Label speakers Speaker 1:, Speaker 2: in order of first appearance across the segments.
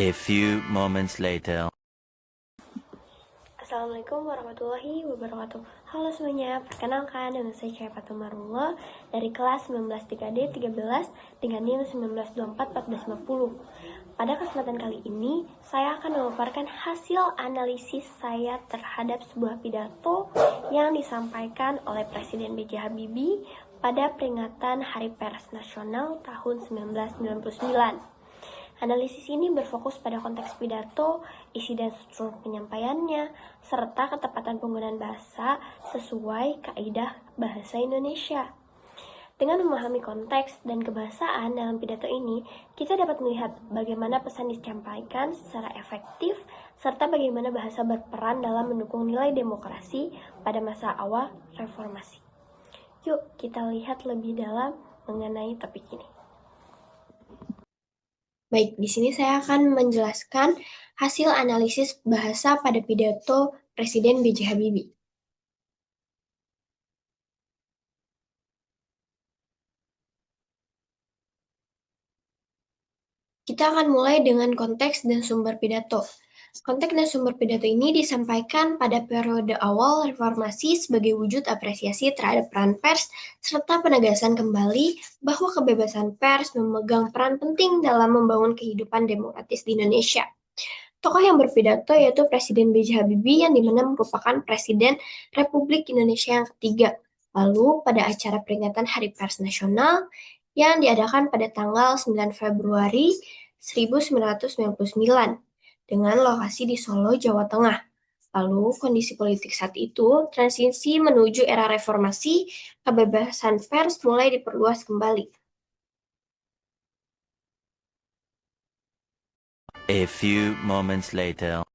Speaker 1: A few moments later.
Speaker 2: Assalamualaikum warahmatullahi wabarakatuh. Halo semuanya, perkenalkan nama saya Cahaya Fatumarullah dari kelas 19 3D 13 dengan NIM 19241450. Pada kesempatan kali ini, saya akan memaparkan hasil analisis saya terhadap sebuah pidato yang disampaikan oleh Presiden B.J. Habibie pada peringatan Hari Pers Nasional tahun 1999. Analisis ini berfokus pada konteks pidato, isi dan struktur penyampaiannya, serta ketepatan penggunaan bahasa sesuai kaidah bahasa Indonesia. Dengan memahami konteks dan kebahasaan dalam pidato ini, kita dapat melihat bagaimana pesan disampaikan secara efektif, serta bagaimana bahasa berperan dalam mendukung nilai demokrasi pada masa awal reformasi. Yuk, kita lihat lebih dalam mengenai topik ini. Baik, di sini saya akan menjelaskan hasil analisis bahasa pada pidato Presiden B.J. Habibie. Kita akan mulai dengan konteks dan sumber pidato. Konteks dan sumber pidato ini disampaikan pada periode awal reformasi sebagai wujud apresiasi terhadap peran pers, serta penegasan kembali bahwa kebebasan pers memegang peran penting dalam membangun kehidupan demokratis di Indonesia. Tokoh yang berpidato yaitu Presiden B.J. Habibie yang dimana merupakan Presiden Republik Indonesia yang ketiga. Lalu pada acara peringatan Hari Pers Nasional yang diadakan pada tanggal 9 Februari 1999 dengan lokasi di Solo, Jawa Tengah. Lalu kondisi politik saat itu transisi menuju era reformasi, kebebasan pers mulai diperluas kembali.
Speaker 1: A few moments later.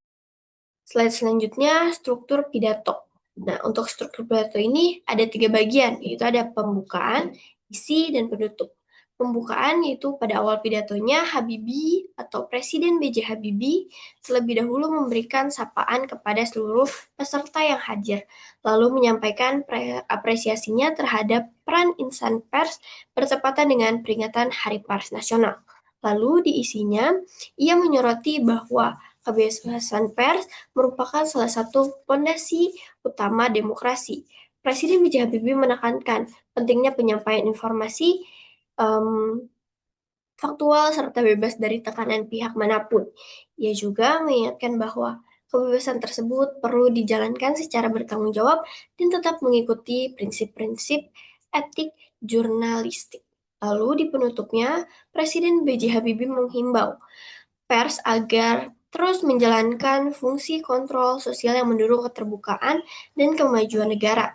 Speaker 2: Slide selanjutnya, struktur pidato. Nah, untuk struktur pidato ini ada 3 bagian, yaitu ada pembukaan, isi, dan penutup. Pembukaan yaitu pada awal pidatonya Habibie atau Presiden B.J. Habibie terlebih dahulu memberikan sapaan kepada seluruh peserta yang hadir, lalu menyampaikan apresiasinya terhadap peran insan pers bertepatan dengan peringatan Hari Pers Nasional. Lalu di isinya, ia menyoroti bahwa kebebasan pers merupakan salah satu fondasi utama demokrasi. Presiden B.J. Habibie menekankan pentingnya penyampaian informasi faktual serta bebas dari tekanan pihak manapun. Ia juga mengingatkan bahwa kebebasan tersebut perlu dijalankan secara bertanggung jawab dan tetap mengikuti prinsip-prinsip etik jurnalistik. Lalu di penutupnya, Presiden B.J. Habibie menghimbau pers agar terus menjalankan fungsi kontrol sosial yang mendorong keterbukaan dan kemajuan negara.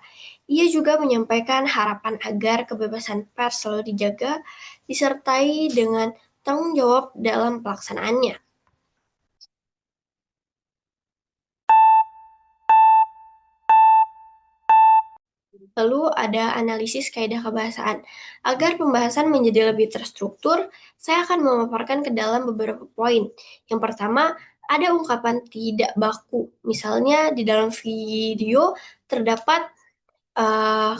Speaker 2: Ia juga menyampaikan harapan agar kebebasan pers selalu dijaga, disertai dengan tanggung jawab dalam pelaksanaannya. Lalu ada analisis kaidah kebahasaan. Agar pembahasan menjadi lebih terstruktur, saya akan memaparkan ke dalam beberapa poin. Yang pertama, ada ungkapan tidak baku. Misalnya di dalam video terdapat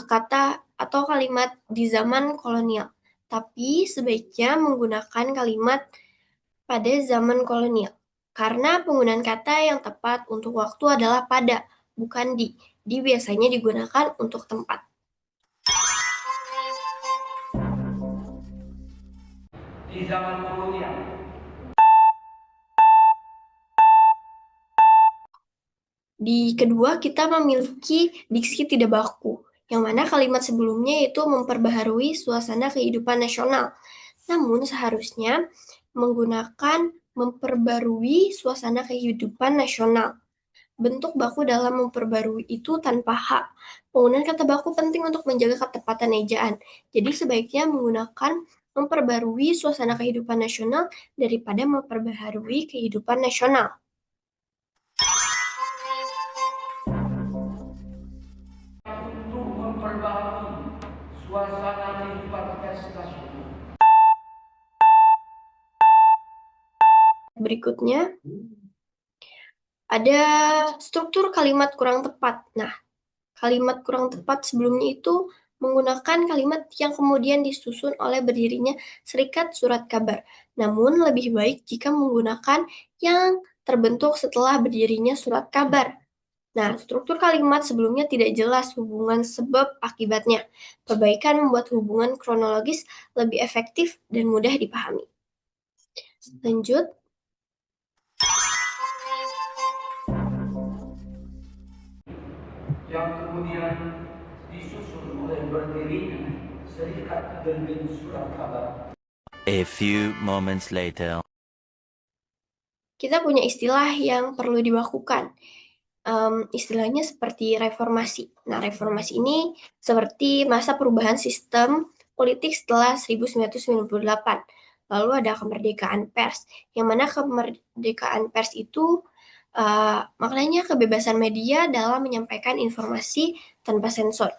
Speaker 2: kata atau kalimat di zaman kolonial. Tapi sebaiknya menggunakan kalimat pada zaman kolonial. Karena penggunaan kata yang tepat untuk waktu adalah pada, bukan di. Di biasanya digunakan untuk tempat.
Speaker 3: Di zaman kolonial.
Speaker 2: Di kedua, kita memiliki diksi tidak baku, yang mana kalimat sebelumnya itu memperbaharui suasana kehidupan nasional. Namun seharusnya menggunakan memperbarui suasana kehidupan nasional. Bentuk baku dalam memperbarui itu tanpa hak. Penggunaan kata baku penting untuk menjaga ketepatan ejaan. Jadi sebaiknya menggunakan memperbarui suasana kehidupan nasional daripada memperbaharui kehidupan nasional.
Speaker 3: Untuk memperbaharui suasana kehidupan pers nasional.
Speaker 2: Berikutnya, ada struktur kalimat kurang tepat. Nah, kalimat kurang tepat sebelumnya itu menggunakan kalimat yang kemudian disusun oleh berdirinya Serikat Surat Kabar. Namun lebih baik jika menggunakan yang terbentuk setelah berdirinya surat kabar. Nah, struktur kalimat sebelumnya tidak jelas hubungan sebab akibatnya. Perbaikan membuat hubungan kronologis lebih efektif dan mudah dipahami. Lanjut.
Speaker 3: yang kemudian disusun oleh berdirinya Serikat Terbit Surat Kabar.
Speaker 1: A few moments later.
Speaker 2: Kita punya istilah yang perlu dibakukan. Istilahnya seperti reformasi. Nah, reformasi ini seperti masa perubahan sistem politik setelah 1998. Lalu ada kemerdekaan pers, yang mana kemerdekaan pers itu maknanya kebebasan media dalam menyampaikan informasi tanpa sensor.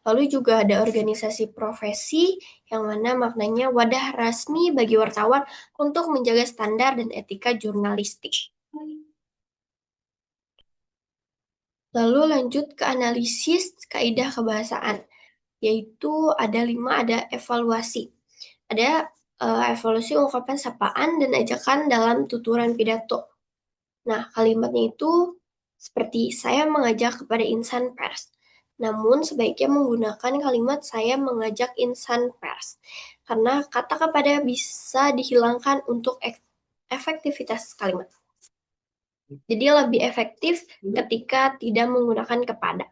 Speaker 2: Lalu juga ada organisasi profesi, yang mana maknanya wadah resmi bagi wartawan untuk menjaga standar dan etika jurnalistik. Lalu lanjut ke analisis kaidah kebahasaan, yaitu ada 5, ada evaluasi. Ada evaluasi ungkapan sapaan dan ajakan dalam tuturan pidato. Nah, kalimatnya itu seperti saya mengajak kepada insan pers. Namun sebaiknya menggunakan kalimat saya mengajak insan pers. Karena kata kepada bisa dihilangkan untuk efektivitas kalimat. Jadi lebih efektif ketika tidak menggunakan kepada.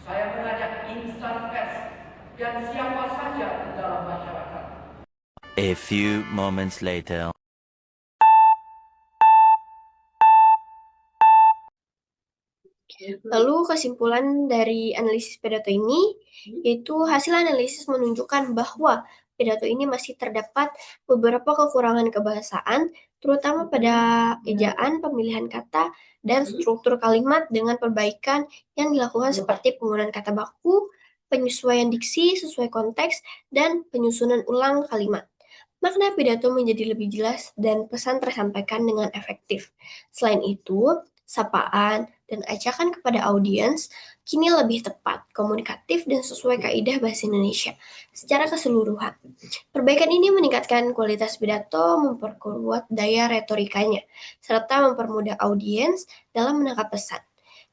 Speaker 3: Saya mengajak insan pers dan siapa saja di dalam masyarakat.
Speaker 1: A few moments later.
Speaker 2: Lalu kesimpulan dari analisis pidato ini, yaitu hasil analisis menunjukkan bahwa pidato ini masih terdapat beberapa kekurangan kebahasaan, terutama pada ejaan, pemilihan kata, dan struktur kalimat dengan perbaikan yang dilakukan seperti penggunaan kata baku, penyesuaian diksi sesuai konteks, dan penyusunan ulang kalimat. Makna pidato menjadi lebih jelas dan pesan tersampaikan dengan efektif. Selain itu, sapaan dan ajakan kepada audiens kini lebih tepat, komunikatif, dan sesuai kaidah bahasa Indonesia secara keseluruhan. Perbaikan ini meningkatkan kualitas pidato, memperkuat daya retorikanya, serta mempermudah audiens dalam menangkap pesan.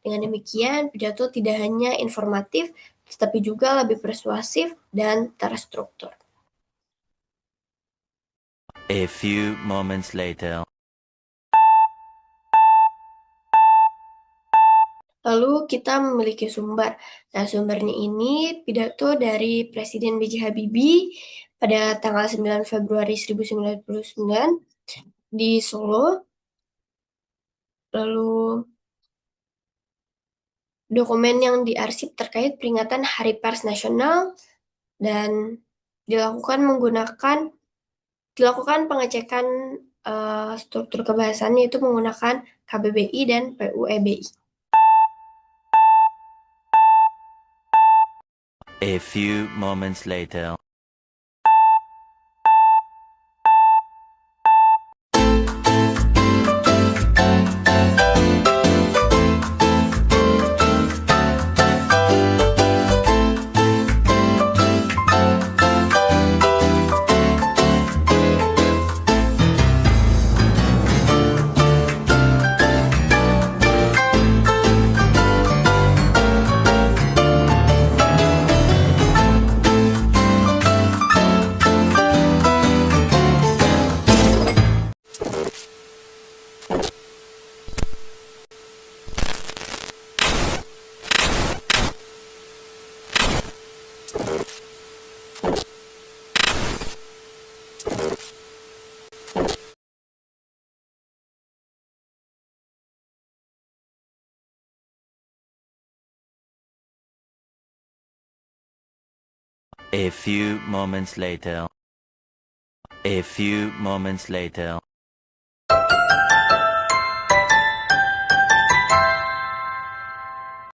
Speaker 2: Dengan demikian, pidato tidak hanya informatif, tetapi juga lebih persuasif dan terstruktur.
Speaker 1: A few moments later.
Speaker 2: Lalu kita memiliki sumber. Nah, sumbernya ini pidato dari Presiden B.J. Habibie pada tanggal 9 Februari 1999 di Solo. Lalu dokumen yang diarsip terkait peringatan Hari Pers Nasional dan dilakukan pengecekan struktur kebahasaannya itu menggunakan KBBI dan PUEBI.
Speaker 1: A few moments later. A few moments later. A few moments later.